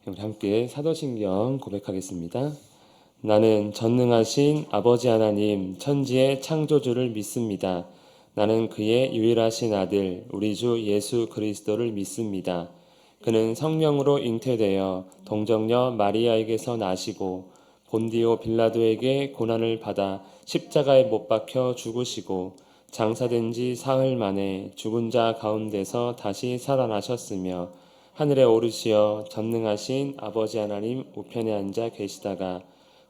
우리 함께 사도신경 고백하겠습니다. 나는 전능하신 아버지 하나님 천지의 창조주를 믿습니다. 나는 그의 유일하신 아들 우리 주 예수 그리스도를 믿습니다. 그는 성령으로 잉태되어 동정녀 마리아에게서 나시고 본디오 빌라도에게 고난을 받아 십자가에 못 박혀 죽으시고 장사된 지 사흘 만에 죽은 자 가운데서 다시 살아나셨으며 하늘에 오르시어 전능하신 아버지 하나님 우편에 앉아 계시다가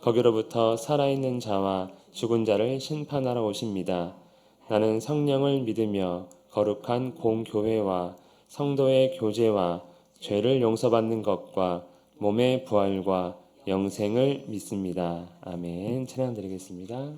거기로부터 살아있는 자와 죽은 자를 심판하러 오십니다. 나는 성령을 믿으며 거룩한 공교회와 성도의 교제와 죄를 용서받는 것과 몸의 부활과 영생을 믿습니다. 아멘. 찬양 드리겠습니다.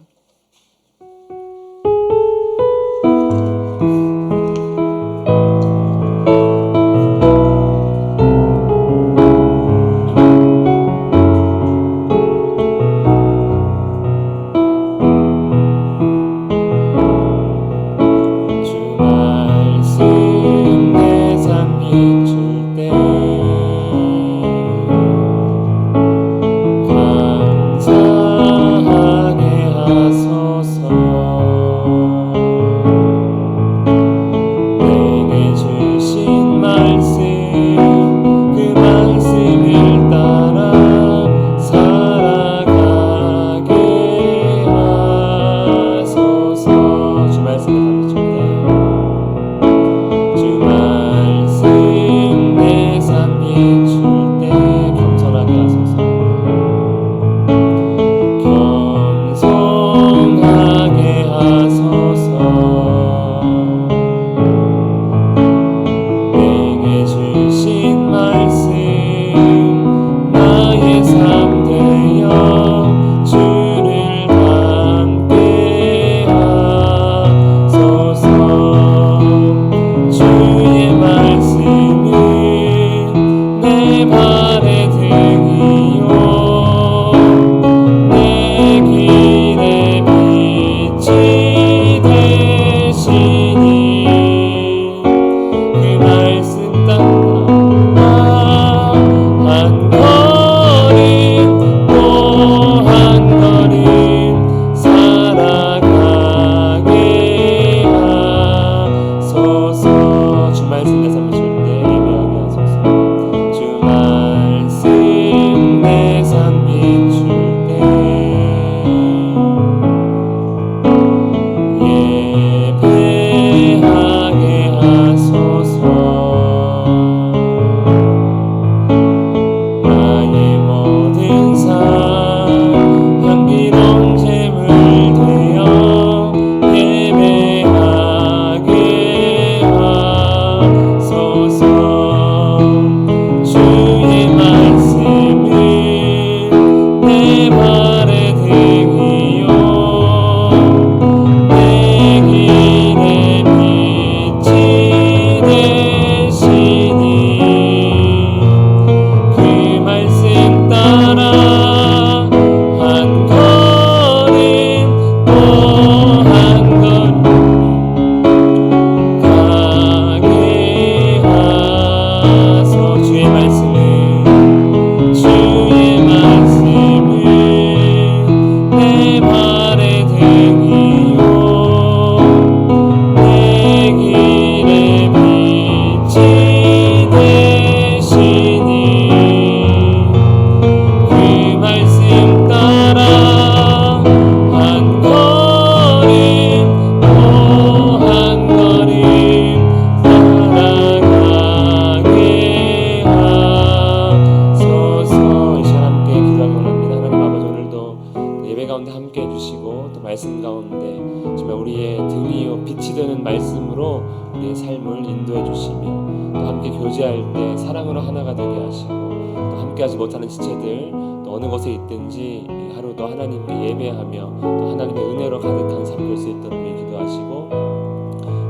말씀 가운데 정말 우리의 등이요 빛이 되는 말씀으로 우리의 삶을 인도해 주시며 또 함께 교제할 때 사랑으로 하나가 되게 하시고 또 함께하지 못하는 지체들 또 어느 곳에 있든지 이 하루도 하나님께 예배하며 또 하나님의 은혜로 가득한 삶 될 수 있도록 기도하시고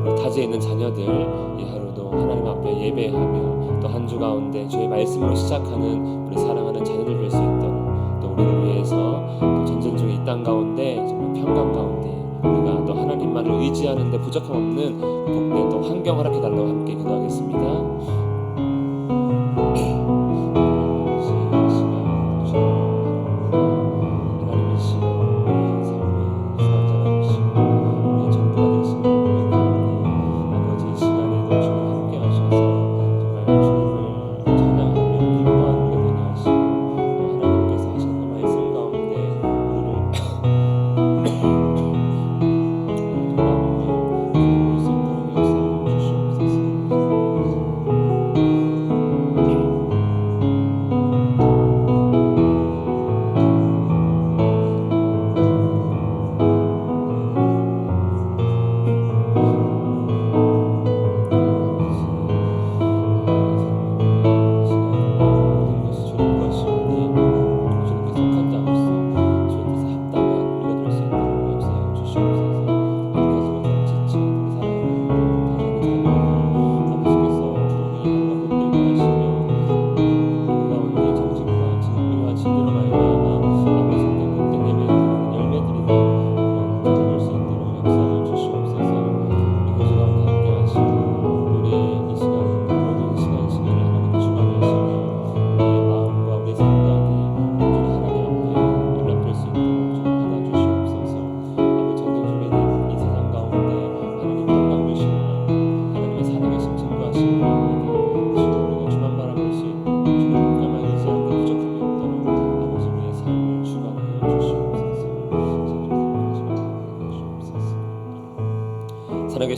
우리 타지에 있는 자녀들 이 하루도 하나님 앞에 예배하며 또 한 주 가운데 주의 말씀으로 시작하는 우리 사랑하는 자녀들 될 수 있도록 또 우리를 위해서 또 전쟁 중에 이 땅 가운데 정말 평강 가운데 우리가 또 하나님만을 의지하는데 부족함 없는 복된 또 환경 허락해 달라고 함께 기도하겠습니다.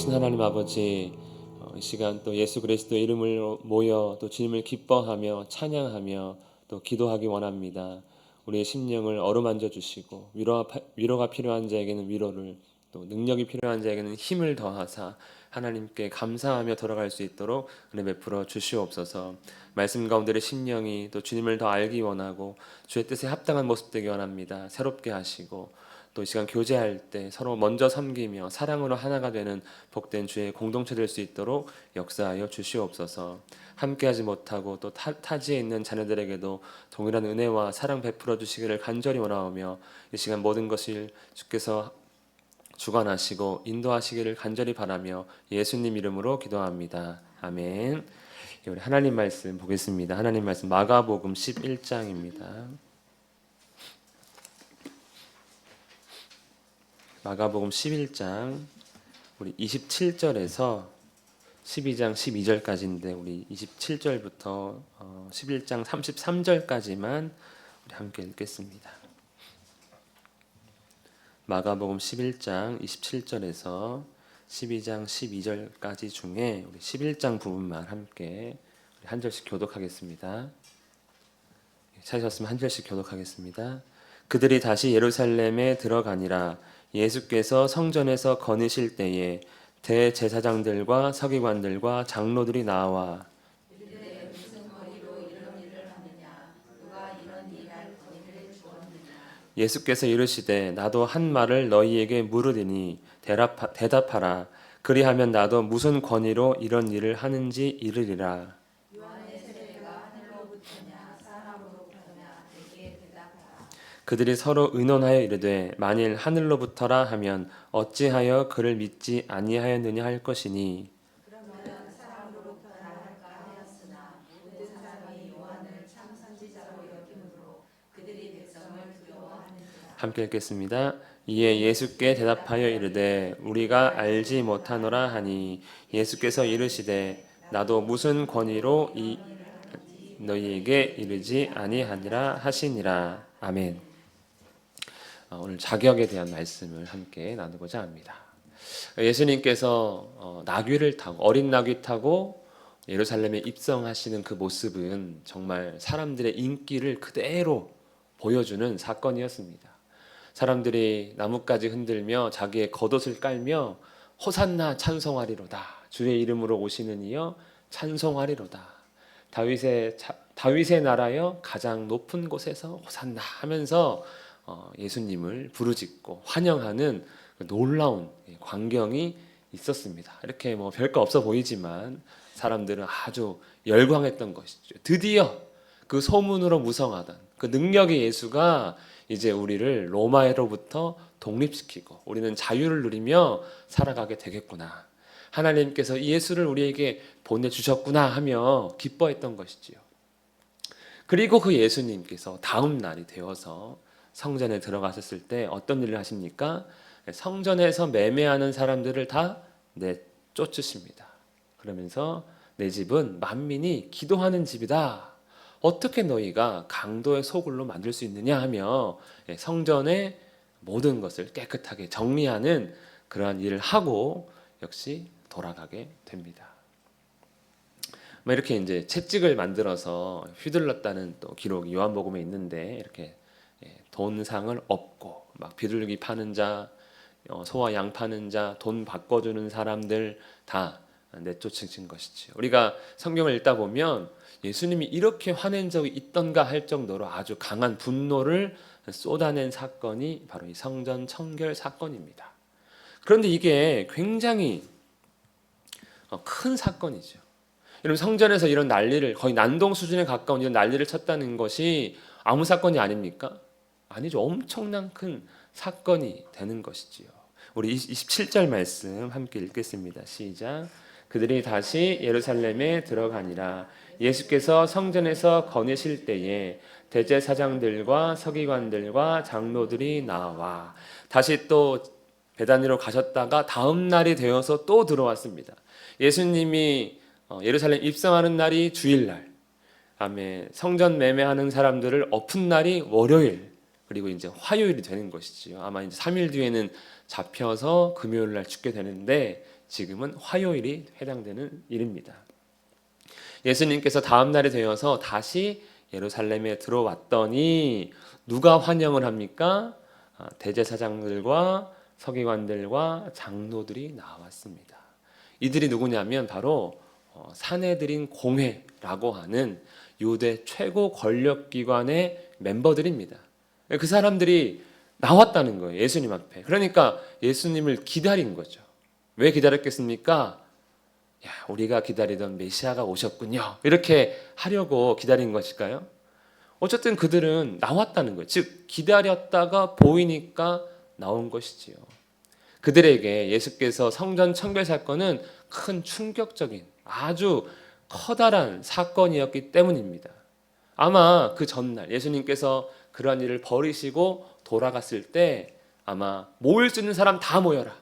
살아계신 하나님 아버지, 이 시간 또 예수 그리스도 이름을 모여 또 주님을 기뻐하며 찬양하며 또 기도하기 원합니다. 우리의 심령을 어루만져 주시고 위로가 필요한 자에게는 위로를, 또 능력이 필요한 자에게는 힘을 더하사 하나님께 감사하며 돌아갈 수 있도록 은혜 베풀어 주시옵소서. 말씀 가운데의 심령이 또 주님을 더 알기 원하고 주의 뜻에 합당한 모습 되기 원합니다. 새롭게 하시고 또 이 시간 교제할 때 서로 먼저 섬기며 사랑으로 하나가 되는 복된 주의 공동체 될 수 있도록 역사하여 주시옵소서. 함께하지 못하고 또 타지에 있는 자녀들에게도 동일한 은혜와 사랑 베풀어 주시기를 간절히 원하오며 이 시간 모든 것을 주께서 주관하시고 인도하시기를 간절히 바라며 예수님 이름으로 기도합니다. 아멘. 우리 하나님 말씀 보겠습니다. 하나님 말씀 마가복음 11장입니다. 마가복음 11장 우리 27절에서 12장 12절까지인데 우리 27절부터 11장 33절까지만 우리 함께 읽겠습니다. 마가복음 11장 27절에서 12장 12절까지 중에 우리 11장 부분만 함께 우리 한 절씩 교독하겠습니다. 찾으셨으면 한 절씩 교독하겠습니다. 그들이 다시 예루살렘에 들어가니라. 예수께서 성전에서 거니실 때에 대제사장들과 서기관들과 장로들이 나와 예수께서 이르시되 나도 한 말을 너희에게 물으리니 대답하라. 그리하면 나도 무슨 권위로 이런 일을 하는지 이르리라. 그들이 서로 의논하여 이르되 만일 하늘로부터라 하면 어찌하여 그를 믿지 아니하였느냐 할 것이니 함께 읽겠습니다. 이에 예수께 대답하여 이르되 우리가 알지 못하노라 하니 예수께서 이르시되 나도 무슨 권위로 너희에게 이르지 아니하니라 하시니라. 아멘. 오늘 자격에 대한 말씀을 함께 나누고자 합니다. 예수님께서 나귀를 타고 어린 나귀 타고 예루살렘에 입성하시는 그 모습은 정말 사람들의 인기를 그대로 보여주는 사건이었습니다. 사람들이 나뭇가지 흔들며 자기의 겉옷을 깔며 호산나 찬송하리로다. 주의 이름으로 오시는 이여 찬송하리로다. 다윗의 나라여 가장 높은 곳에서 호산나 하면서 예수님을 부르짖고 환영하는 놀라운 광경이 있었습니다. 이렇게 뭐 별거 없어 보이지만 사람들은 아주 열광했던 것이죠. 드디어 그 소문으로 무성하던 그 능력의 예수가 이제 우리를 로마로부터 독립시키고 우리는 자유를 누리며 살아가게 되겠구나. 하나님께서 이 예수를 우리에게 보내주셨구나 하며 기뻐했던 것이지요. 그리고 그 예수님께서 다음 날이 되어서 성전에 들어가셨을 때 어떤 일을 하십니까? 성전에서 매매하는 사람들을 다 내쫓으십니다. 그러면서 내 집은 만민이 기도하는 집이다. 어떻게 너희가 강도의 소굴로 만들 수 있느냐 하며 성전의 모든 것을 깨끗하게 정리하는 그러한 일을 하고 역시 돌아가게 됩니다. 이렇게 이제 채찍을 만들어서 휘둘렀다는 또 기록이 요한복음에 있는데 이렇게 돈상을 얻고 막 비둘기 파는 자, 소와 양 파는 자, 돈 바꿔주는 사람들 다 내쫓으신 것이죠. 우리가 성경을 읽다 보면 예수님이 이렇게 화낸 적이 있던가 할 정도로 아주 강한 분노를 쏟아낸 사건이 바로 이 성전 청결 사건입니다. 그런데 이게 굉장히 큰 사건이죠. 여러분 성전에서 이런 난리를 거의 난동 수준에 가까운 이런 난리를 쳤다는 것이 아무 사건이 아닙니까? 아니죠. 엄청난 큰 사건이 되는 것이지요. 우리 27절 말씀 함께 읽겠습니다. 시작. 그들이 다시 예루살렘에 들어가니라. 예수께서 성전에서 거니실 때에 대제사장들과 서기관들과 장로들이 나와 다시 또 베다니로 가셨다가 다음 날이 되어서 또 들어왔습니다. 예수님이 예루살렘 입성하는 날이 주일날, 아멘. 성전 매매하는 사람들을 엎은 날이 월요일, 그리고 이제 화요일이 되는 것이지요. 아마 이제 3일 뒤에는 잡혀서 금요일 날 죽게 되는데 지금은 화요일이 해당되는 일입니다. 예수님께서 다음 날이 되어서 다시 예루살렘에 들어왔더니 누가 환영을 합니까? 대제사장들과 서기관들과 장로들이 나왔습니다. 이들이 누구냐면 바로 산헤드린 공회라고 하는 유대 최고 권력기관의 멤버들입니다. 그 사람들이 나왔다는 거예요. 예수님 앞에. 그러니까 예수님을 기다린 거죠. 왜 기다렸겠습니까? 야, 우리가 기다리던 메시아가 오셨군요. 이렇게 하려고 기다린 것일까요? 어쨌든 그들은 나왔다는 거예요. 즉 기다렸다가 보이니까 나온 것이지요. 그들에게 예수께서 성전 청결 사건은 큰 충격적인 아주 커다란 사건이었기 때문입니다. 아마 그 전날 예수님께서 그러한 일을 버리시고 돌아갔을 때 아마 모일 수 있는 사람 다 모여라.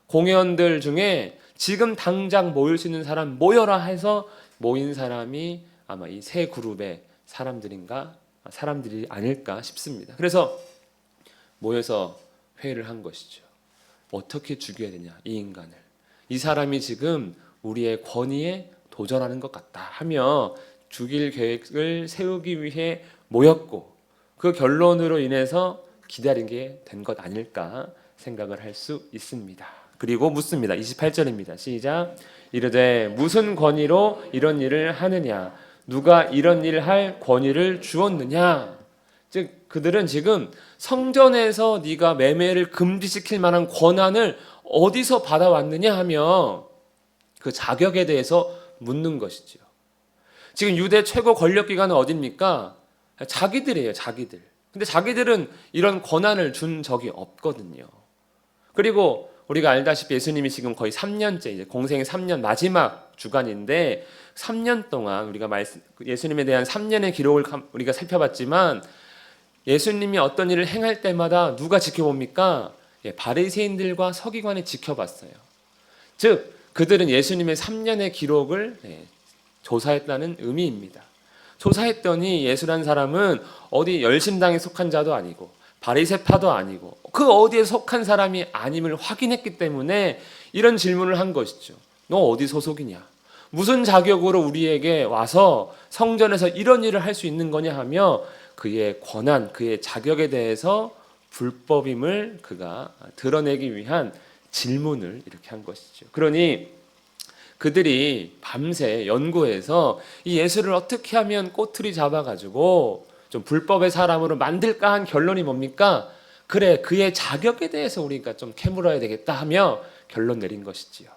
공회원들 중에 지금 당장 모일 수 있는 사람 모여라 해서 모인 사람이 아마 이 세 그룹의 사람들이 아닐까 싶습니다. 그래서 모여서 회의를 한 것이죠. 어떻게 죽여야 되냐, 이 인간을. 이 사람이 지금 우리의 권위에 도전하는 것 같다 하며 죽일 계획을 세우기 위해 모였고 그 결론으로 인해서 기다린 게 된 것 아닐까 생각을 할 수 있습니다. 그리고 묻습니다. 28절입니다. 시작. 이르되 무슨 권위로 이런 일을 하느냐? 누가 이런 일을 할 권위를 주었느냐? 즉 그들은 지금 성전에서 네가 매매를 금지시킬 만한 권한을 어디서 받아왔느냐 하며 그 자격에 대해서 묻는 것이지요. 지금 유대 최고 권력기관은 어디입니까? 자기들이에요. 자기들. 근데 자기들은 이런 권한을 준 적이 없거든요. 그리고 우리가 알다시피 예수님이 지금 거의 3년째 이제 공생의 3년 마지막 주간인데 3년 동안 우리가 예수님에 대한 3년의 기록을 우리가 살펴봤지만 예수님이 어떤 일을 행할 때마다 누가 지켜봅니까? 바리새인들과 서기관이 지켜봤어요. 즉 그들은 예수님의 3년의 기록을 조사했다는 의미입니다. 조사했더니 예수라는 사람은 어디 열심당에 속한 자도 아니고 바리새파도 아니고 그 어디에 속한 사람이 아님을 확인했기 때문에 이런 질문을 한 것이죠. 너 어디 소속이냐? 무슨 자격으로 우리에게 와서 성전에서 이런 일을 할 수 있는 거냐 하며 그의 권한, 그의 자격에 대해서 불법임을 그가 드러내기 위한 질문을 이렇게 한 것이죠. 그러니 그들이 밤새 연구해서 이 예수를 어떻게 하면 꼬투리 잡아가지고 좀 불법의 사람으로 만들까 한 결론이 뭡니까? 그래, 그의 자격에 대해서 우리가 좀 캐물어야 되겠다 하며 결론 내린 것이지요.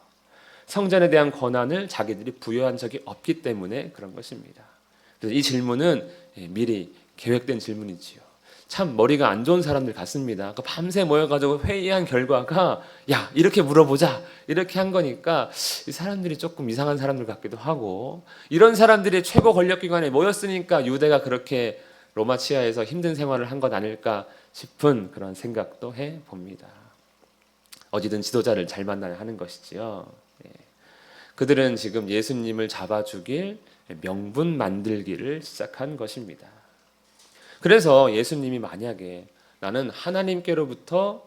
성전에 대한 권한을 자기들이 부여한 적이 없기 때문에 그런 것입니다. 그래서 이 질문은 미리 계획된 질문이지요. 참 머리가 안 좋은 사람들 같습니다. 밤새 모여가지고 회의한 결과가 야 이렇게 물어보자 이렇게 한 거니까 이 사람들이 조금 이상한 사람들 같기도 하고 이런 사람들이 최고 권력기관에 모였으니까 유대가 그렇게 로마 치하에서 힘든 생활을 한 것 아닐까 싶은 그런 생각도 해봅니다. 어디든 지도자를 잘 만나야 하는 것이지요. 그들은 지금 예수님을 잡아 죽일 명분 만들기를 시작한 것입니다. 그래서 예수님이 만약에 나는 하나님께로부터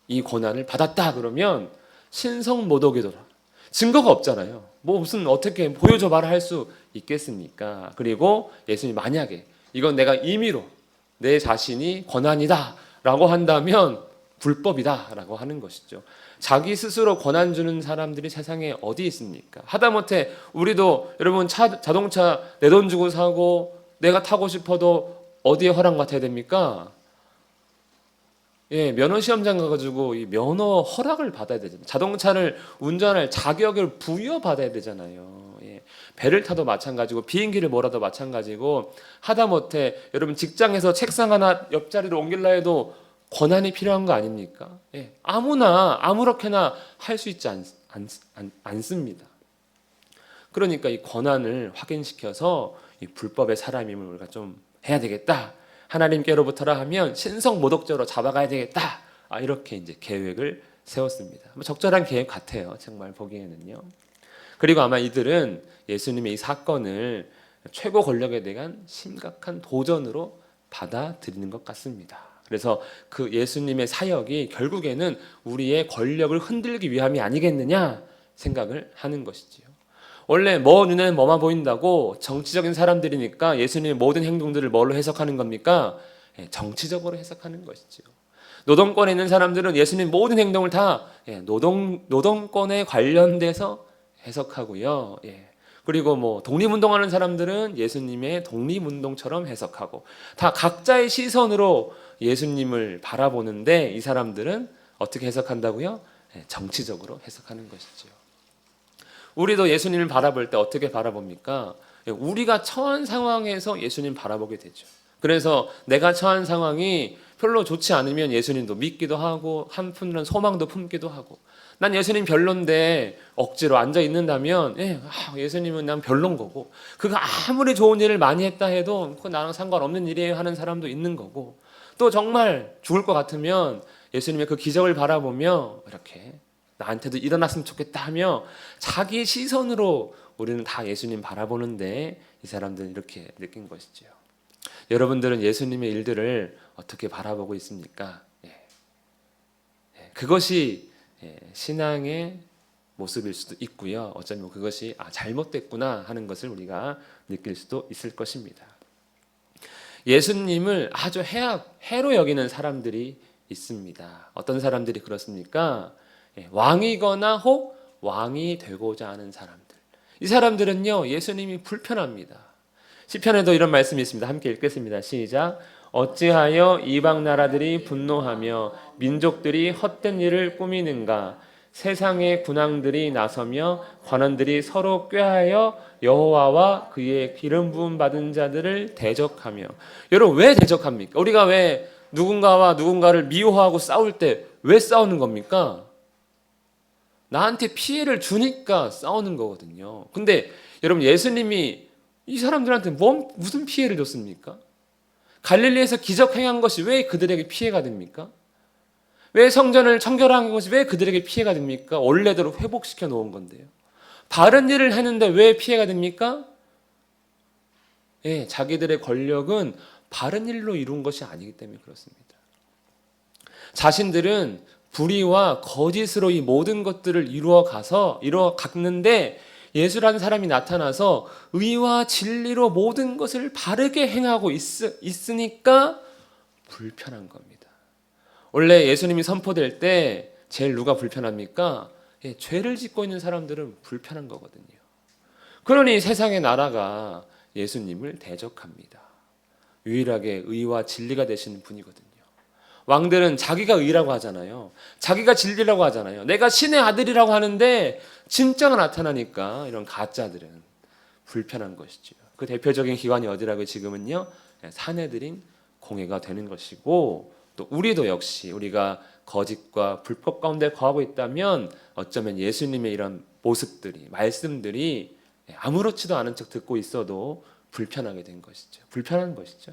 이 권한을 받았다 그러면 신성모독이더라. 증거가 없잖아요. 뭐 무슨 어떻게 보여줘봐라 할 수 있겠습니까? 그리고 예수님이 만약에 이건 내가 임의로 내 자신이 권한이다 라고 한다면 불법이다 라고 하는 것이죠. 자기 스스로 권한 주는 사람들이 세상에 어디 있습니까? 하다못해 우리도 여러분 자동차 내 돈 주고 사고 내가 타고 싶어도 어디에 허락 맡아야 됩니까? 면허 시험장 가가지고 이 면허 허락을 받아야 되잖아요. 자동차를 운전할 자격을 부여받아야 되잖아요. 배를 타도 마찬가지고 비행기를 몰아도 마찬가지고 하다못해 여러분 직장에서 책상 하나 옆자리로 옮길라 해도 권한이 필요한 거 아닙니까? 아무나 아무렇게나 할 수 있지 않습니다. 그러니까 이 권한을 확인시켜서 이 불법의 사람임을 우리가 좀 해야 되겠다. 하나님께로부터라 하면 신성모독죄로 잡아가야 되겠다. 이렇게 이제 계획을 세웠습니다. 적절한 계획 같아요. 정말 보기에는요. 그리고 아마 이들은 예수님의 이 사건을 최고 권력에 대한 심각한 도전으로 받아들이는 것 같습니다. 그래서 그 예수님의 사역이 결국에는 우리의 권력을 흔들기 위함이 아니겠느냐 생각을 하는 것이지요. 원래 뭐 눈에는 뭐만 보인다고 정치적인 사람들이니까 예수님의 모든 행동들을 뭘로 해석하는 겁니까? 정치적으로 해석하는 것이지요. 노동권에 있는 사람들은 예수님 모든 행동을 다 노동권에 관련돼서 해석하고요. 그리고 뭐 독립운동하는 사람들은 예수님의 독립운동처럼 해석하고 다 각자의 시선으로 예수님을 바라보는데 이 사람들은 어떻게 해석한다고요? 정치적으로 해석하는 것이죠. 우리도 예수님을 바라볼 때 어떻게 바라봅니까? 우리가 처한 상황에서 예수님 바라보게 되죠. 그래서 내가 처한 상황이 별로 좋지 않으면 예수님도 믿기도 하고 한편으로는 소망도 품기도 하고 난 예수님 별론데 억지로 앉아 있는다면 예수님은 난 별론 거고 그가 아무리 좋은 일을 많이 했다 해도 그건 나랑 상관없는 일이에요 하는 사람도 있는 거고 또 정말 죽을 것 같으면 예수님의 그 기적을 바라보며 이렇게 나한테도 일어났으면 좋겠다 하며 자기 시선으로 우리는 다 예수님 바라보는데 이 사람들은 이렇게 느낀 것이죠. 여러분들은 예수님의 일들을 어떻게 바라보고 있습니까? 그것이 신앙의 모습일 수도 있고요. 어쩌면 그것이 잘못됐구나 하는 것을 우리가 느낄 수도 있을 것입니다. 예수님을 아주 해로 여기는 사람들이 있습니다. 어떤 사람들이 그렇습니까? 왕이거나 혹 왕이 되고자 하는 사람들. 이 사람들은요, 예수님이 불편합니다. 시편에도 이런 말씀이 있습니다. 함께 읽겠습니다. 시작. 어찌하여 이방 나라들이 분노하며 민족들이 헛된 일을 꾸미는가? 세상의 군왕들이 나서며 관원들이 서로 꾀하여 여호와와 그의 기름 부음 받은 자들을 대적하며. 여러분 왜 대적합니까? 우리가 왜 누군가와 누군가를 미워하고 싸울 때 왜 싸우는 겁니까? 나한테 피해를 주니까 싸우는 거거든요. 근데 여러분 예수님이 이 사람들한테 무슨 피해를 줬습니까? 갈릴리에서 기적 행한 것이 왜 그들에게 피해가 됩니까? 왜 성전을 청결한 것이 왜 그들에게 피해가 됩니까? 원래대로 회복시켜 놓은 건데요. 바른 일을 했는데 왜 피해가 됩니까? 자기들의 권력은 바른 일로 이룬 것이 아니기 때문에 그렇습니다. 자신들은 불의와 거짓으로 이 모든 것들을 이루어 갔는데 예수라는 사람이 나타나서 의와 진리로 모든 것을 바르게 행하고 있으니까 불편한 겁니다. 원래 예수님이 선포될 때 제일 누가 불편합니까? 죄를 짓고 있는 사람들은 불편한 거거든요. 그러니 세상의 나라가 예수님을 대적합니다. 유일하게 의와 진리가 되시는 분이거든요. 왕들은 자기가 의라고 하잖아요. 자기가 진리라고 하잖아요. 내가 신의 아들이라고 하는데 진짜가 나타나니까 이런 가짜들은 불편한 것이죠. 그 대표적인 기관이 어디라고요? 지금은요. 산헤드린 공회가 되는 것이고 또 우리도 역시 우리가 거짓과 불법 가운데 거하고 있다면 어쩌면 예수님의 이런 모습들이 말씀들이 아무렇지도 않은 척 듣고 있어도 불편하게 된 것이죠. 불편한 것이죠.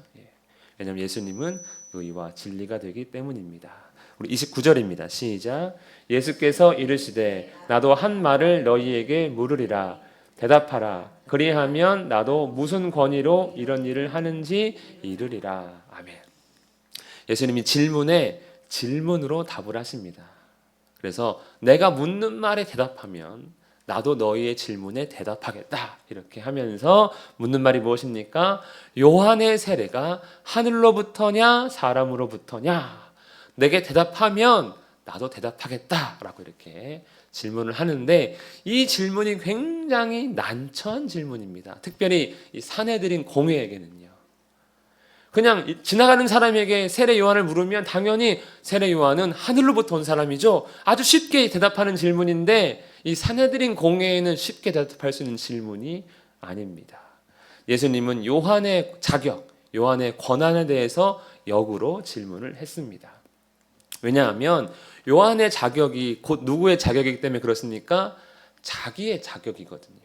왜냐하면 예수님은 의와 진리가 되기 때문입니다. 우리 29절입니다. 시작. 예수께서 이르시되 나도 한 말을 너희에게 물으리라. 대답하라. 그리하면 나도 무슨 권위로 이런 일을 하는지 이르리라. 아멘. 예수님이 질문에 질문으로 답을 하십니다. 그래서 내가 묻는 말에 대답하면 나도 너희의 질문에 대답하겠다. 이렇게 하면서 묻는 말이 무엇입니까? 요한의 세례가 하늘로부터냐 사람으로부터냐? 내게 대답하면 나도 대답하겠다. 라고 이렇게 질문을 하는데 이 질문이 굉장히 난처한 질문입니다. 특별히 이 산헤드린 공회에게는요. 그냥 지나가는 사람에게 세례 요한을 물으면 당연히 세례 요한은 하늘로부터 온 사람이죠. 아주 쉽게 대답하는 질문인데 이 산헤드린 공회에는 쉽게 대답할 수 있는 질문이 아닙니다. 예수님은 요한의 자격, 요한의 권한에 대해서 역으로 질문을 했습니다. 왜냐하면 요한의 자격이 곧 누구의 자격이기 때문에 그렇습니까? 자기의 자격이거든요.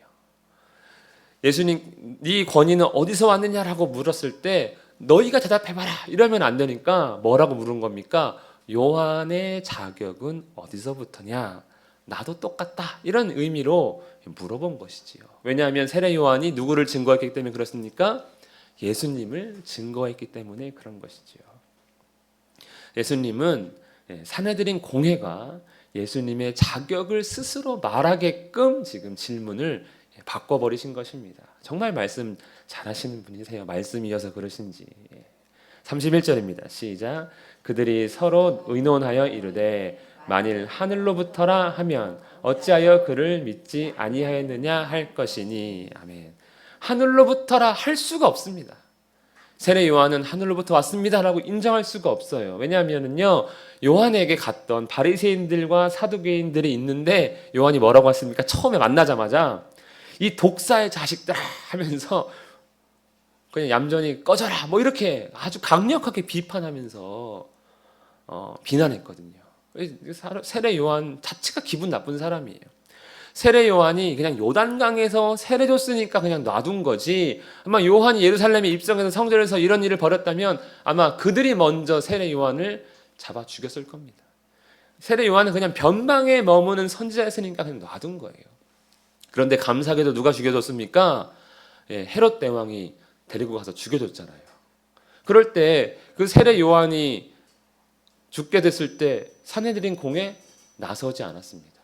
예수님, 네 권위는 어디서 왔느냐라고 물었을 때 너희가 대답해봐라 이러면 안 되니까 뭐라고 물은 겁니까? 요한의 자격은 어디서부터냐? 나도 똑같다 이런 의미로 물어본 것이지요. 왜냐하면 세례 요한이 누구를 증거했기 때문에 그렇습니까? 예수님을 증거했기 때문에 그런 것이지요. 예수님은 산헤드린 공회가 예수님의 자격을 스스로 말하게끔 지금 질문을 바꿔버리신 것입니다. 정말 말씀 잘하시는 분이세요. 말씀이어서 그러신지. 31절입니다. 시작. 그들이 서로 의논하여 이르되 만일 하늘로부터라 하면 어찌하여 그를 믿지 아니하였느냐 할 것이니. 아멘. 하늘로부터라 할 수가 없습니다. 세례 요한은 하늘로부터 왔습니다라고 인정할 수가 없어요. 왜냐하면요, 요한에게 갔던 바리새인들과 사두개인들이 있는데 요한이 뭐라고 했습니까? 처음에 만나자마자 이 독사의 자식들 하면서 그냥 얌전히 꺼져라 뭐 이렇게 아주 강력하게 비판하면서 비난했거든요. 세례 요한 자체가 기분 나쁜 사람이에요. 세례 요한이 그냥 요단강에서 세례 줬으니까 그냥 놔둔 거지, 아마 요한이 예루살렘에 입성해서 성전에서 이런 일을 벌였다면 아마 그들이 먼저 세례 요한을 잡아 죽였을 겁니다. 세례 요한은 그냥 변방에 머무는 선지자였으니까 그냥 놔둔 거예요. 그런데 감사하게도 누가 죽여줬습니까? 헤롯 대왕이 데리고 가서 죽여줬잖아요. 그럴 때 그 세례 요한이 죽게 됐을 때 산헤드린 공에 나서지 않았습니다.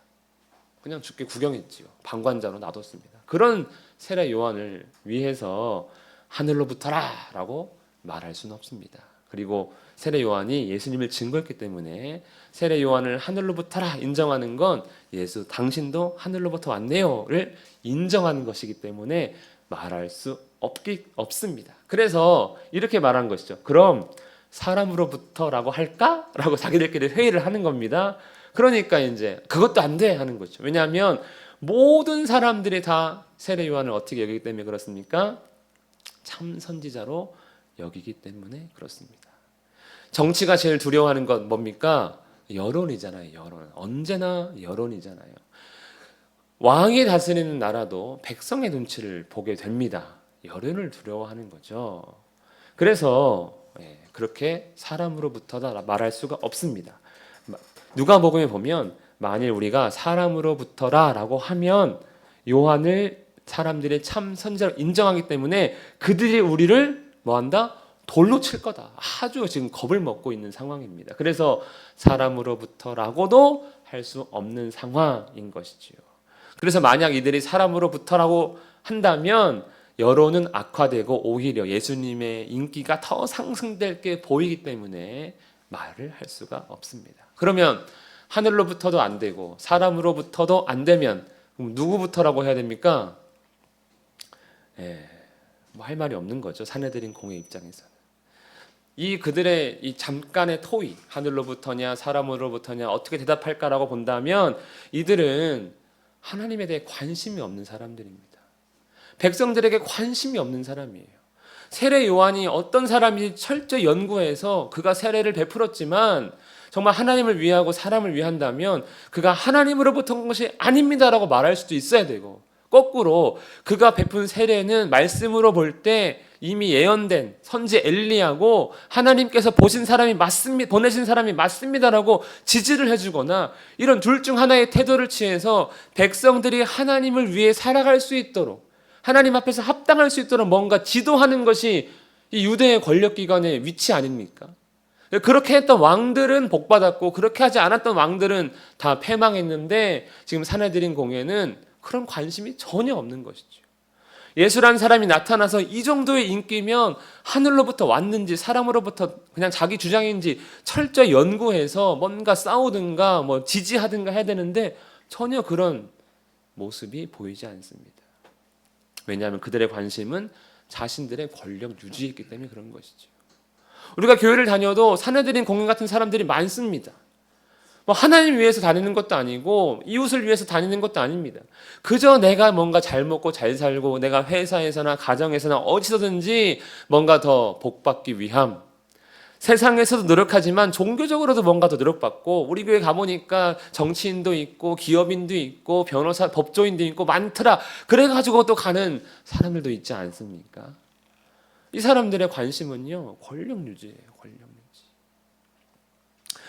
그냥 죽게 구경했지요. 방관자로 놔뒀습니다. 그런 세례 요한을 위해서 하늘로부터라 라고 말할 수는 없습니다. 그리고 세례 요한이 예수님을 증거했기 때문에 세례 요한을 하늘로부터라 인정하는 건 예수 당신도 하늘로부터 왔네요를 인정하는 것이기 때문에 말할 수 없습니다. 그래서 이렇게 말한 것이죠. 그럼 사람으로부터라고 할까? 라고 자기들끼리 회의를 하는 겁니다. 그러니까 이제 그것도 안 돼 하는 거죠. 왜냐하면 모든 사람들이 다 세례 요한을 어떻게 여기기 때문에 그렇습니까? 참 선지자로 여기기 때문에 그렇습니다. 정치가 제일 두려워하는 건 뭡니까? 여론이잖아요. 여론. 언제나 여론이잖아요. 왕이 다스리는 나라도 백성의 눈치를 보게 됩니다. 여론을 두려워하는 거죠. 그래서 그렇게 사람으로부터다 말할 수가 없습니다. 누가복음에 보면 만일 우리가 사람으로부터라 라고 하면 요한을 사람들이 참 선지자로 인정하기 때문에 그들이 우리를 뭐한다? 돌로 칠 거다. 아주 지금 겁을 먹고 있는 상황입니다. 그래서 사람으로부터라고도 할 수 없는 상황인 것이지요. 그래서 만약 이들이 사람으로부터라고 한다면 여론은 악화되고 오히려 예수님의 인기가 더 상승될 게 보이기 때문에 말을 할 수가 없습니다. 그러면 하늘로부터도 안 되고 사람으로부터도 안 되면 그럼 누구부터라고 해야 됩니까? 뭐 할 말이 없는 거죠. 산헤드린 공의 입장에서는. 그들의 이 잠깐의 토의, 하늘로부터냐 사람으로부터냐 어떻게 대답할까라고 본다면 이들은 하나님에 대해 관심이 없는 사람들입니다. 백성들에게 관심이 없는 사람이에요. 세례 요한이 어떤 사람인지 철저히 연구해서 그가 세례를 베풀었지만 정말 하나님을 위하고 사람을 위한다면 그가 하나님으로부터 온 것이 아닙니다라고 말할 수도 있어야 되고, 거꾸로 그가 베푼 세례는 말씀으로 볼 때 이미 예언된 선지 엘리야고 하나님께서 보신 사람이 맞습니다, 보내신 사람이 맞습니다라고 지지를 해주거나 이런 둘 중 하나의 태도를 취해서 백성들이 하나님을 위해 살아갈 수 있도록 하나님 앞에서 합당할 수 있도록 뭔가 지도하는 것이 이 유대의 권력기관의 위치 아닙니까? 그렇게 했던 왕들은 복받았고 그렇게 하지 않았던 왕들은 다 패망했는데 지금 산헤드린 공회는 그런 관심이 전혀 없는 것이죠. 예수란 사람이 나타나서 이 정도의 인기면 하늘로부터 왔는지 사람으로부터 그냥 자기 주장인지 철저히 연구해서 뭔가 싸우든가 뭐 지지하든가 해야 되는데 전혀 그런 모습이 보이지 않습니다. 왜냐하면 그들의 관심은 자신들의 권력 유지였기 때문에 그런 것이죠. 우리가 교회를 다녀도 산헤드린 공회 같은 사람들이 많습니다. 뭐 하나님 위해서 다니는 것도 아니고 이웃을 위해서 다니는 것도 아닙니다. 그저 내가 뭔가 잘 먹고 잘 살고 내가 회사에서나 가정에서나 어디서든지 뭔가 더 복받기 위함, 세상에서도 노력하지만 종교적으로도 뭔가 더 노력받고, 우리 교회 가보니까 정치인도 있고 기업인도 있고 변호사 법조인도 있고 많더라, 그래가지고 또 가는 사람들도 있지 않습니까? 이 사람들의 관심은요 권력 유지예요. 권력 유지.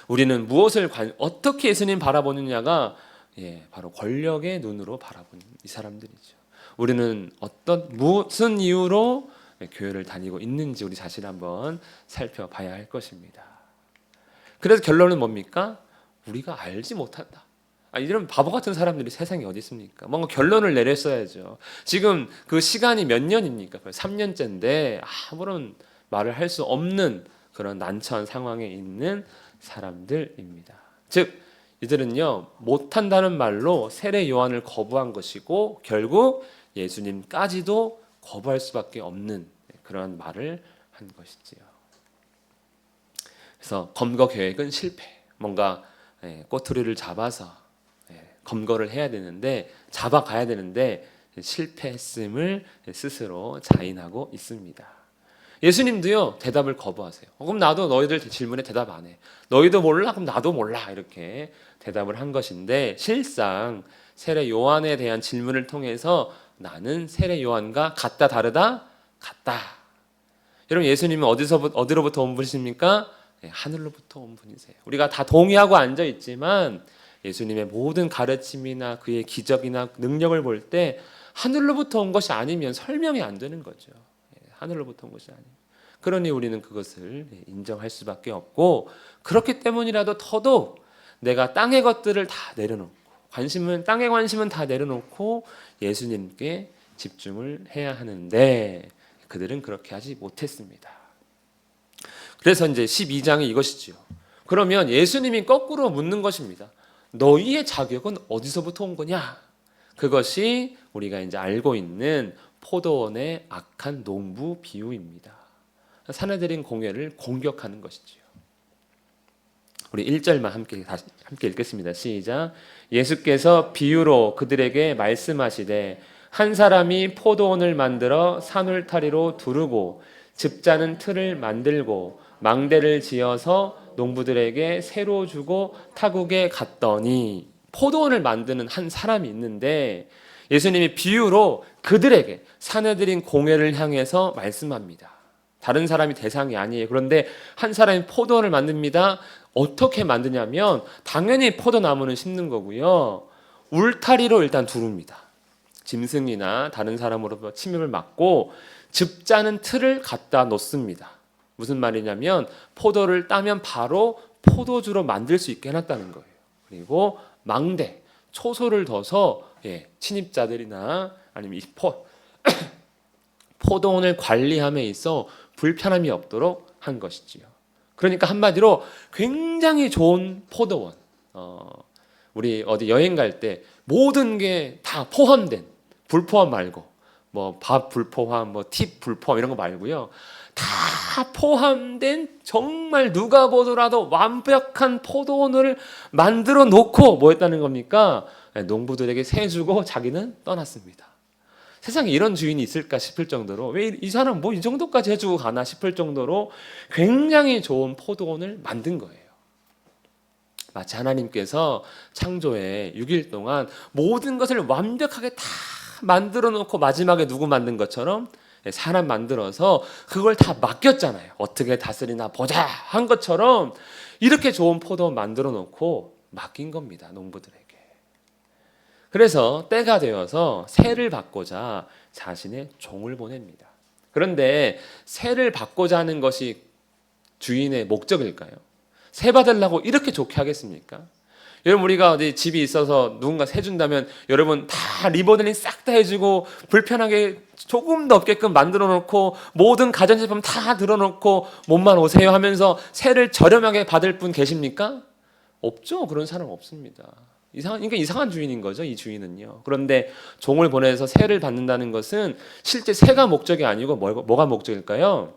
우리는 무엇을 어떻게 예수님 바라보느냐가 바로 권력의 눈으로 바라보는 이 사람들이죠. 우리는 무슨 이유로 교회를 다니고 있는지 우리 자신을 한번 살펴봐야 할 것입니다. 그래서 결론은 뭡니까? 우리가 알지 못한다. 이런 바보 같은 사람들이 세상에 어디 있습니까? 뭔가 결론을 내렸어야죠. 지금 그 시간이 몇 년입니까? 3년째인데 아무런 말을 할 수 없는 그런 난처한 상황에 있는 사람들입니다. 즉 이들은요, 못한다는 말로 세례 요한을 거부한 것이고 결국 예수님까지도 거부할 수밖에 없는 그런 말을 한 것이지요. 그래서 검거 계획은 실패. 뭔가 꼬투리를 잡아서 검거를 해야 되는데, 잡아가야 되는데 실패했음을 스스로 자인하고 있습니다. 예수님도요, 대답을 거부하세요. 그럼 나도 너희들 질문에 대답 안 해. 너희도 몰라? 그럼 나도 몰라. 이렇게 대답을 한 것인데, 실상 세례 요한에 대한 질문을 통해서 나는 세례 요한과 같다 다르다? 같다. 여러분, 예수님은 어디로부터 온 분이십니까? 하늘로부터 온 분이세요. 우리가 다 동의하고 앉아 있지만 예수님의 모든 가르침이나 그의 기적이나 능력을 볼 때 하늘로부터 온 것이 아니면 설명이 안 되는 거죠. 하늘로부터 온 것이 아니면. 그러니 우리는 그것을 인정할 수밖에 없고, 그렇기 때문이라도 더더욱 내가 땅의 것들을 다 내려놓고, 땅의 관심은 다 내려놓고 예수님께 집중을 해야 하는데 그들은 그렇게 하지 못했습니다. 그래서 이제 12장이 이것이지요. 그러면 예수님이 거꾸로 묻는 것입니다. 너희의 자격은 어디서부터 온 거냐? 그것이 우리가 이제 알고 있는 포도원의 악한 농부 비유입니다. 사내들인 공회를 공격하는 것이지요. 우리 1절만 함께 읽겠습니다. 시작. 예수께서 비유로 그들에게 말씀하시되 한 사람이 포도원을 만들어 산울타리로 두르고 즙자는 틀을 만들고 망대를 지어서 농부들에게 새로 주고 타국에 갔더니, 포도원을 만드는 한 사람이 있는데 예수님이 비유로 그들에게, 사내들인 공회를 향해서 말씀합니다. 다른 사람이 대상이 아니에요. 그런데 한 사람이 포도원을 만듭니다. 어떻게 만드냐면 당연히 포도나무는 심는 거고요, 울타리로 일단 두릅니다. 짐승이나 다른 사람으로부터 침입을 막고 즙자는 틀을 갖다 놓습니다. 무슨 말이냐면 포도를 따면 바로 포도주로 만들 수 있게 해놨다는 거예요. 그리고 망대, 초소를 둬서 침입자들이나 아니면 포도원을 관리함에 있어 불편함이 없도록 한 것이지요. 그러니까 한마디로 굉장히 좋은 포도원. 우리 어디 여행 갈 때 모든 게 다 포함된, 불포함 말고 뭐 밥 불포함, 뭐 팁 불포함 이런 거 말고요, 다 포함된 정말 누가 보더라도 완벽한 포도원을 만들어 놓고 뭐 했다는 겁니까? 농부들에게 세 주고 자기는 떠났습니다. 세상에 이런 주인이 있을까 싶을 정도로, 왜 이 사람 뭐 이 정도까지 해주고 가나 싶을 정도로 굉장히 좋은 포도원을 만든 거예요. 마치 하나님께서 창조의 6일 동안 모든 것을 완벽하게 다 만들어 놓고 마지막에 누구 만든 것처럼 사람 만들어서 그걸 다 맡겼잖아요. 어떻게 다스리나 보자 한 것처럼 이렇게 좋은 포도원 만들어 놓고 맡긴 겁니다, 농부들에게. 그래서 때가 되어서 세를 받고자 자신의 종을 보냅니다. 그런데 세를 받고자 하는 것이 주인의 목적일까요? 세 받으려고 이렇게 좋게 하겠습니까? 여러분, 우리가 어디 집이 있어서 누군가 세 준다면 여러분 다 리모델링 싹 다 해주고 불편하게 조금도 없게끔 만들어 놓고 모든 가전제품 다 들어놓고 몸만 오세요 하면서 세를 저렴하게 받을 분 계십니까? 없죠. 그런 사람 없습니다. 그러니까 이상한 주인인 거죠, 이 주인은요. 그런데 종을 보내서 세를 받는다는 것은 실제 세가 목적이 아니고 뭐가 목적일까요?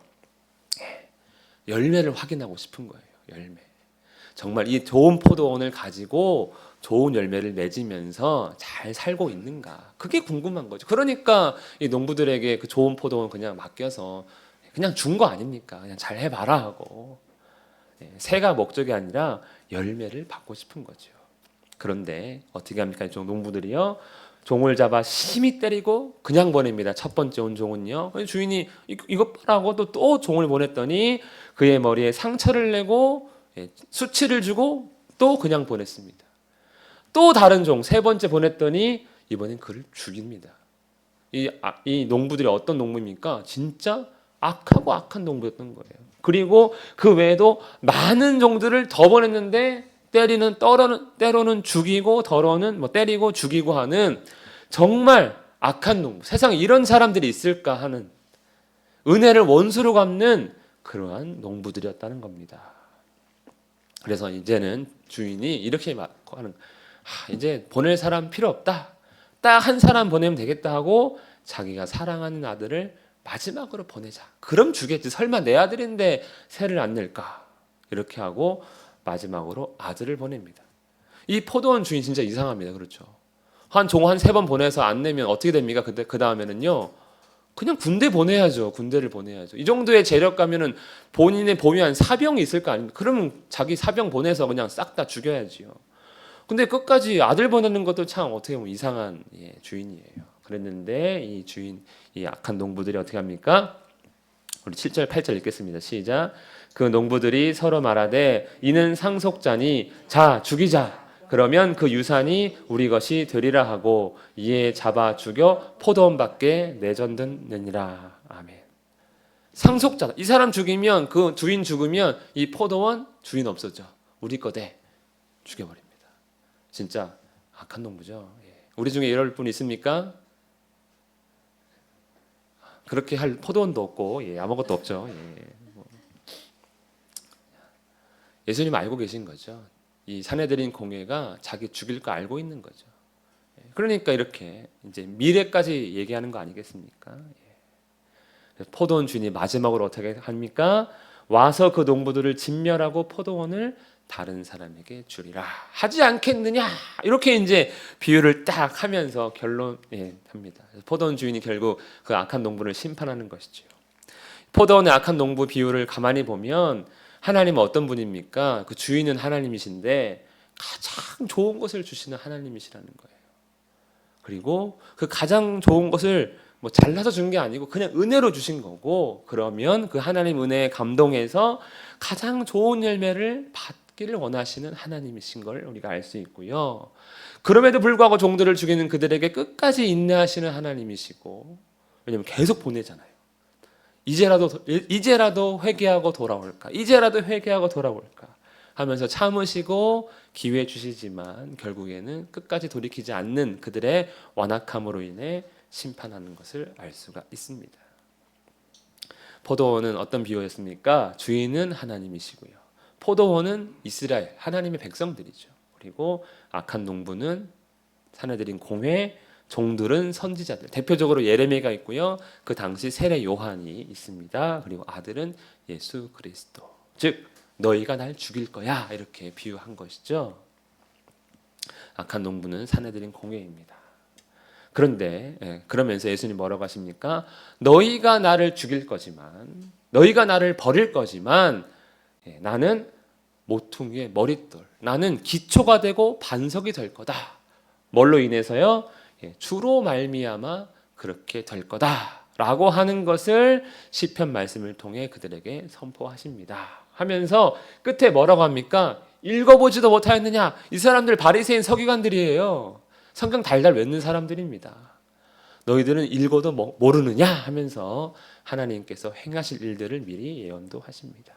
열매를 확인하고 싶은 거예요. 열매. 정말 이 좋은 포도원을 가지고 좋은 열매를 맺으면서 잘 살고 있는가, 그게 궁금한 거죠. 그러니까 이 농부들에게 그 좋은 포도원 그냥 맡겨서 그냥 준 거 아닙니까? 그냥 잘 해봐라 하고. 새가 목적이 아니라 열매를 받고 싶은 거죠. 그런데 어떻게 합니까? 농부들이요, 종을 잡아 심히 때리고 그냥 보냅니다. 첫 번째 온 종은요, 주인이 이것 봐라고 또 종을 보냈더니 그의 머리에 상처를 내고 수치를 주고 또 그냥 보냈습니다. 또 다른 종 세 번째 보냈더니 이번엔 그를 죽입니다. 이 농부들이 어떤 농부입니까? 진짜 악한 농부였던 거예요. 그리고 그 외에도 많은 종들을 더 보냈는데 때로는 죽이고 더러는 때리고 죽이고 하는 정말 악한 농부. 세상에 이런 사람들이 있을까 하는 은혜를 원수로 갚는 그러한 농부들이었다는 겁니다. 그래서 이제는 주인이 이렇게 하는, 이제 보낼 사람 필요 없다. 딱 한 사람 보내면 되겠다 하고 자기가 사랑하는 아들을 마지막으로 보내자. 그럼 주겠지. 설마 내 아들인데 세를 안 낼까? 이렇게 하고 마지막으로 아들을 보냅니다. 이 포도원 주인 진짜 이상합니다. 그렇죠? 한 종 한 3번 보내서 안 내면 어떻게 됩니까? 그 다음에는요. 그냥 군대 보내야죠. 군대를 보내야죠. 이 정도의 재력가면은 본인의 보유한 사병이 있을 거 아닙니까? 그러면 자기 사병 보내서 그냥 싹 다 죽여야지요. 근데 끝까지 아들 보내는 것도 참 어떻게 보면 이상한 주인이에요. 그랬는데 이 주인, 이 악한 농부들이 어떻게 합니까? 우리 7절 8절 읽겠습니다. 시작. 그 농부들이 서로 말하되 이는 상속자니 자 죽이자. 그러면 그 유산이 우리 것이 되리라 하고 이에 잡아 죽여 포도원 밖에 내던느니라. 아멘. 상속자. 이 사람 죽이면, 그 주인 죽으면 이 포도원 주인 없어져. 우리 거 돼. 죽여버립니다. 진짜 악한 농부죠. 우리 중에 이럴 분 있습니까? 그렇게 할 포도원도 없고 아무것도 없죠. 예수님 알고 계신 거죠. 이 사내들인 공회가 자기 죽일 거 알고 있는 거죠. 그러니까 이렇게 이제 미래까지 얘기하는 거 아니겠습니까? 포도원 주인이 마지막으로 어떻게 합니까? 와서 그 농부들을 진멸하고 포도원을 다른 사람에게 주리라 하지 않겠느냐, 이렇게 이제 비유를 딱 하면서 결론합니다. 포도원 주인이 결국 그 악한 농부를 심판하는 것이죠. 포도원의 악한 농부 비유를 가만히 보면 하나님은 어떤 분입니까? 그 주인은 하나님이신데 가장 좋은 것을 주시는 하나님이시라는 거예요. 그리고 그 가장 좋은 것을 잘라서 준 게 아니고 그냥 은혜로 주신 거고, 그러면 그 하나님 은혜에 감동해서 가장 좋은 열매를 받기를 원하시는 하나님이신 걸 우리가 알 수 있고요. 그럼에도 불구하고 종들을 죽이는 그들에게 끝까지 인내하시는 하나님이시고, 왜냐하면 계속 보내잖아요. 이제라도 회개하고 돌아올까? 이제라도 회개하고 돌아올까? 하면서 참으시고 기회 주시지만 결국에는 끝까지 돌이키지 않는 그들의 완악함으로 인해 심판하는 것을 알 수가 있습니다. 포도원은 어떤 비유였습니까? 주인은 하나님이시고요. 포도원은 이스라엘, 하나님의 백성들이죠. 그리고 악한 농부는 사내들인 공회, 종들은 선지자들. 대표적으로 예레미야가 있고요. 그 당시 세례 요한이 있습니다. 그리고 아들은 예수 그리스도. 즉 너희가 날 죽일 거야, 이렇게 비유한 것이죠. 악한 농부는 사내들인 공회입니다. 그런데 그러면서 예수님 뭐라고 하십니까? 너희가 나를 죽일 거지만, 너희가 나를 버릴 거지만 나는 모퉁이의 머릿돌, 나는 기초가 되고 반석이 될 거다. 뭘로 인해서요? 주로 말미암아 그렇게 될 거다라고 하는 것을 시편 말씀을 통해 그들에게 선포하십니다. 하면서 끝에 뭐라고 합니까? 읽어보지도 못하였느냐? 이 사람들 바리새인 서기관들이에요. 성경 달달 외우는 사람들입니다. 너희들은 읽어도 모르느냐? 하면서 하나님께서 행하실 일들을 미리 예언도 하십니다.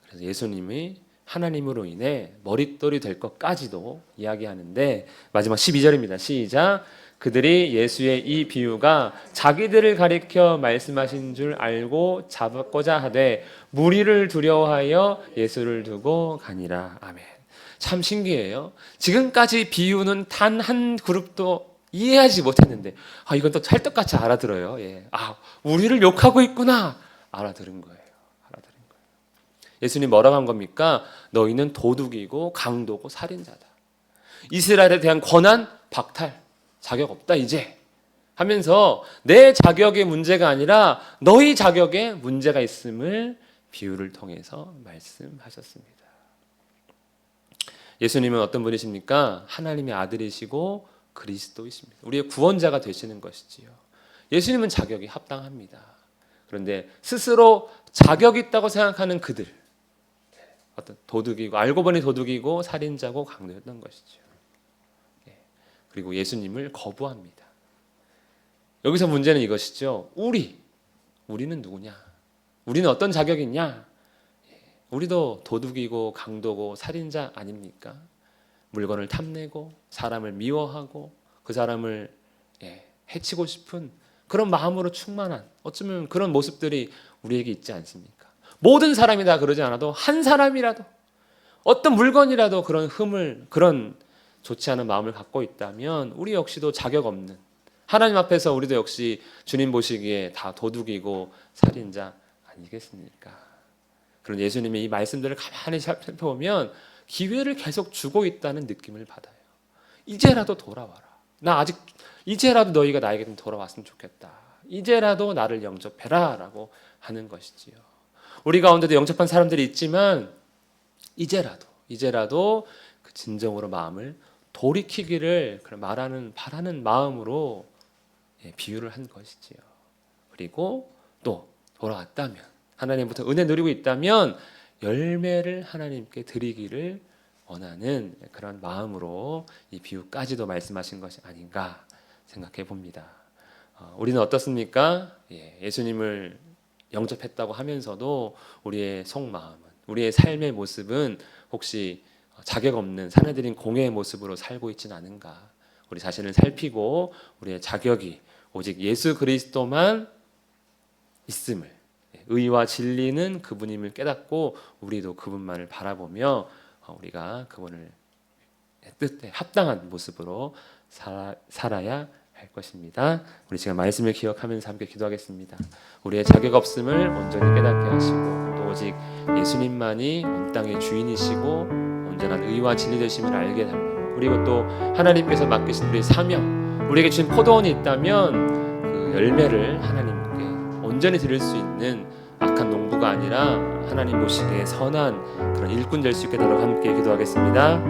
그래서 예수님이 하나님으로 인해 머릿돌이 될 것까지도 이야기하는데, 마지막 12절입니다. 시작. 그들이 예수의 이 비유가 자기들을 가리켜 말씀하신 줄 알고 잡고자 하되 무리를 두려워하여 예수를 두고 가니라. 아멘. 참 신기해요. 지금까지 비유는 단 한 그룹도 이해하지 못했는데 이건 또 찰떡같이 알아들어요. 우리를 욕하고 있구나. 알아들은 거예요. 예수님 뭐라고 한 겁니까? 너희는 도둑이고 강도고 살인자다. 이스라엘에 대한 권한 박탈, 자격 없다 이제 하면서 내 자격의 문제가 아니라 너희 자격에 문제가 있음을 비유를 통해서 말씀하셨습니다. 예수님은 어떤 분이십니까? 하나님의 아들이시고 그리스도이십니다. 우리의 구원자가 되시는 것이지요. 예수님은 자격이 합당합니다. 그런데 스스로 자격 있다고 생각하는 그들, 어떤 도둑이고 알고 보니 도둑이고 살인자고 강도였던 것이죠. 그리고 예수님을 거부합니다. 여기서 문제는 이것이죠. 우리는 누구냐? 우리는 어떤 자격이 있냐? 우리도 도둑이고 강도고 살인자 아닙니까? 물건을 탐내고 사람을 미워하고 그 사람을 해치고 싶은 그런 마음으로 충만한 어쩌면 그런 모습들이 우리에게 있지 않습니까? 모든 사람이 다 그러지 않아도 한 사람이라도 어떤 물건이라도 그런 좋지 않은 마음을 갖고 있다면 우리 역시도 자격 없는, 하나님 앞에서 우리도 역시 주님 보시기에 다 도둑이고 살인자 아니겠습니까? 그런 예수님의 이 말씀들을 가만히 살펴보면 기회를 계속 주고 있다는 느낌을 받아요. 이제라도 돌아와라. 이제라도 너희가 나에게 좀 돌아왔으면 좋겠다. 이제라도 나를 영접해라 라고 하는 것이지요. 우리 가운데도 영접한 사람들이 있지만 이제라도 그 진정으로 마음을 돌이키기를 바라는 마음으로 비유를 한 것이지요. 그리고 또 돌아왔다면, 하나님부터 은혜 누리고 있다면 열매를 하나님께 드리기를 원하는 그런 마음으로 이 비유까지도 말씀하신 것이 아닌가 생각해 봅니다. 우리는 어떻습니까? 예수님을 영접했다고 하면서도 우리의 속마음은, 우리의 삶의 모습은 혹시 자격 없는 사내들인 공회의 모습으로 살고 있지는 않은가? 우리 자신을 살피고 우리의 자격이 오직 예수 그리스도만 있음을, 의와 진리는 그분임을 깨닫고 우리도 그분만을 바라보며 우리가 그분을 뜻에 합당한 모습으로 살아야 할 것입니다. 우리 지금 말씀을 기억하면서 함께 기도하겠습니다. 우리의 자격 없음을 온전히 깨닫게 하시고 또 오직 예수님만이 온 땅의 주인이시고 온전한 의와 진리 되심을 알게 달라고, 그리고 또 하나님께서 맡기신 우리의 사명, 우리에게 주신 포도원이 있다면 그 열매를 하나님께 온전히 드릴 수 있는 악한 농부가 아니라 하나님 보시기에 선한 그런 일꾼 될 수 있게 달라고 함께 기도하겠습니다.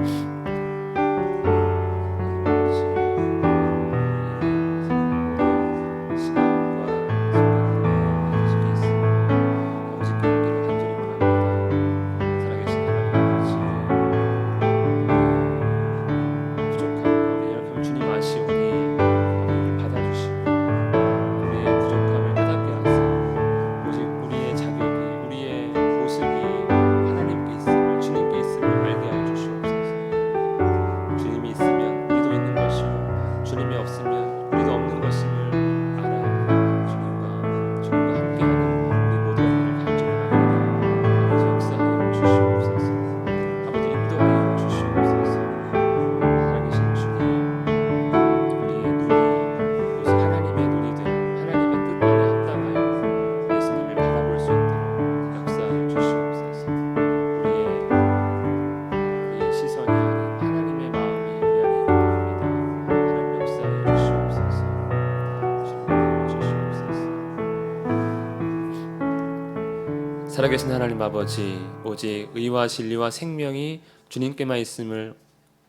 살아계신 하나님 아버지, 오직 의와 진리와 생명이 주님께만 있음을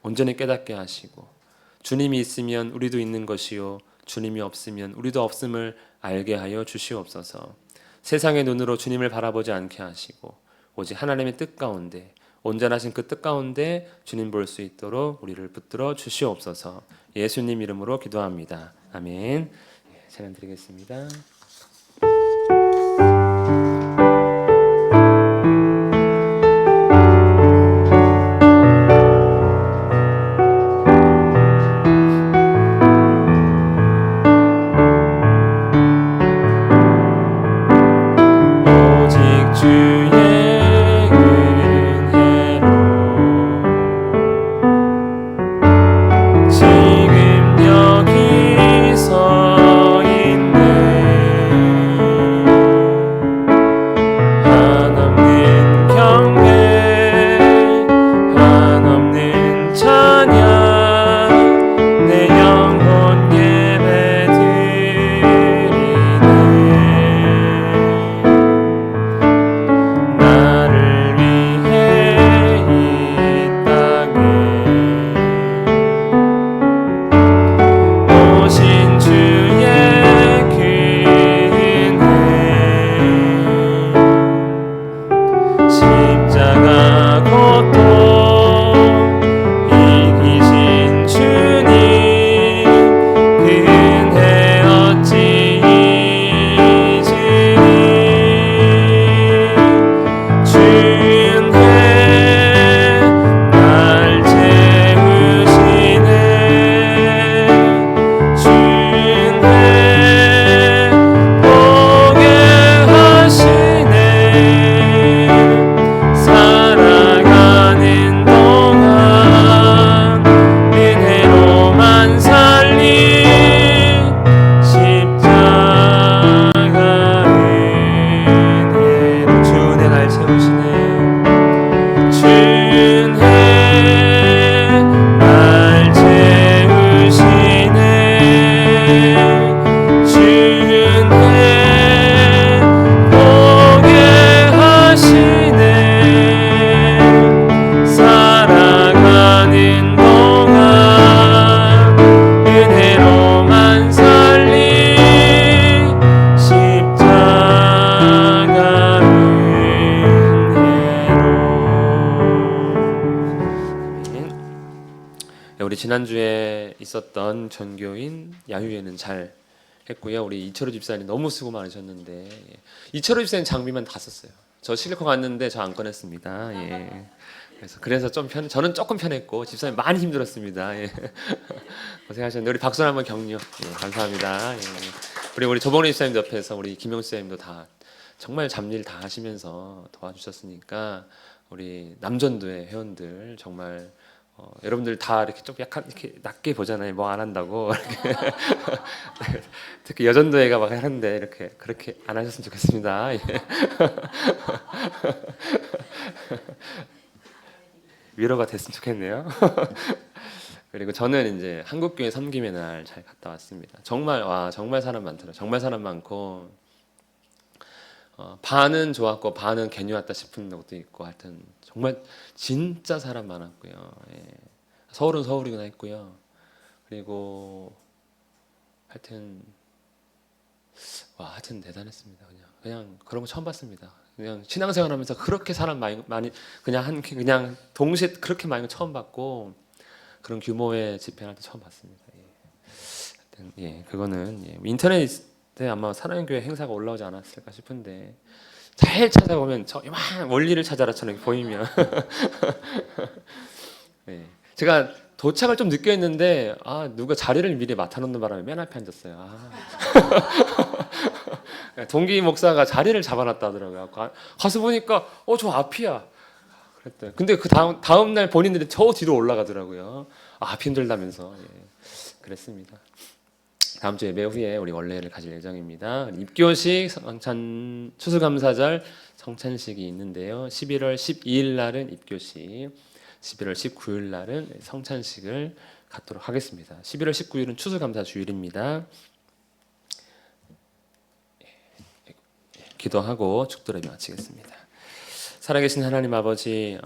온전히 깨닫게 하시고 주님이 있으면 우리도 있는 것이요 주님이 없으면 우리도 없음을 알게 하여 주시옵소서. 세상의 눈으로 주님을 바라보지 않게 하시고 오직 하나님의 뜻 가운데, 온전하신 그 뜻 가운데 주님 볼 수 있도록 우리를 붙들어 주시옵소서. 예수님 이름으로 기도합니다. 아멘. 찬양 드리겠습니다. 지금 여기 서 있는 우리 지난주에 있었던 전교인 야유회는 잘 했고요. 우리 이철우 집사님 너무 수고 많으셨는데 이철우 집사님 장비만 다 썼어요. 저 실리콘 갔는데 저 안 꺼냈습니다. 그래서 좀 저는 조금 편했고 집사님 많이 힘들었습니다. 고생하셨는데 우리 박수 한번 격려. 감사합니다. 우리 조봉래 집사님 옆에서 우리 김용수 집사님도 다 정말 잡일 다 하시면서 도와주셨으니까 우리 남전도의 회원들 정말 여러분들 다 이렇게 좀 약간 이렇게 낮게 보잖아요. 뭐 안 한다고. 특히 여전도회가 막 하는데 이렇게 그렇게 안 하셨으면 좋겠습니다. 위로가 됐으면 좋겠네요. 그리고 저는 이제 한국교회 섬김의 날 잘 갔다 왔습니다. 정말 사람 많더라고요. 정말 사람 많고 반은 좋았고 반은 괜히 왔다 싶은 것도 있고 하여튼 정말 진짜 사람 많았고요. 서울은 서울이구나 했고요. 그리고 하여튼 대단했습니다. 그냥 그런 거 처음 봤습니다. 그냥 신앙생활하면서 그렇게 사람 많이 그냥 동시에 그렇게 많이 처음 봤고 그런 규모의 집회할 때 처음 봤습니다. 하여튼 그거는 인터넷에 아마 사랑교회 행사가 올라오지 않았을까 싶은데 잘 찾아보면 저 이만 원리를 찾아라처럼 보이면 제가 도착을 좀 늦게 했는데 누가 자리를 미리 맡아놓는 바람에 맨 앞에 앉았어요. 동기 목사가 자리를 잡아놨다 하더라고요. 가서 보니까 저 앞이야. 그랬대. 근데 그 다음 날 본인들이 저 뒤로 올라가더라고요. 앞이 힘들다면서. 그랬습니다. 다음 주 예배 후에 우리 원래를 가질 예정입니다. 입교식, 추수감사절, 성찬식이 있는데요. 11월 12일 날은 입교식, 11월 19일 날은 성찬식을 갖도록 하겠습니다. 11월 19일은 추수감사 주일입니다. 기도하고 축도를 마치겠습니다. 살아계신 하나님 아버지,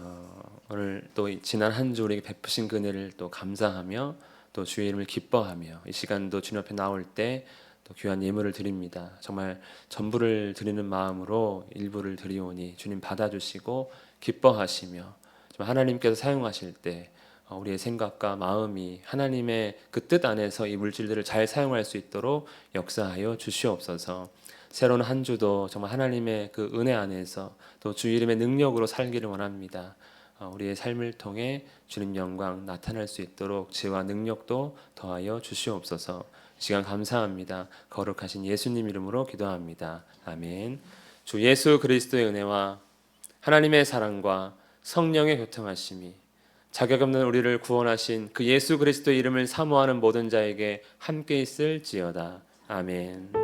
오늘 또 지난 한 주 우리에게 베푸신 그 은혜를 또 감사하며 또 주의 이름을 기뻐하며 이 시간도 주님 앞에 나올 때 또 귀한 예물을 드립니다. 정말 전부를 드리는 마음으로 일부를 드리오니 주님 받아주시고 기뻐하시며 하나님께서 사용하실 때 우리의 생각과 마음이 하나님의 그 뜻 안에서 이 물질들을 잘 사용할 수 있도록 역사하여 주시옵소서. 새로운 한 주도 정말 하나님의 그 은혜 안에서 또 주 이름의 능력으로 살기를 원합니다. 우리의 삶을 통해 주님 영광 나타날 수 있도록 지혜와 능력도 더하여 주시옵소서. 시간 감사합니다. 거룩하신 예수님 이름으로 기도합니다. 아멘. 주 예수 그리스도의 은혜와 하나님의 사랑과 성령의 교통하심이 자격 없는 우리를 구원하신 그 예수 그리스도의 이름을 사모하는 모든 자에게 함께 있을지어다. 아멘.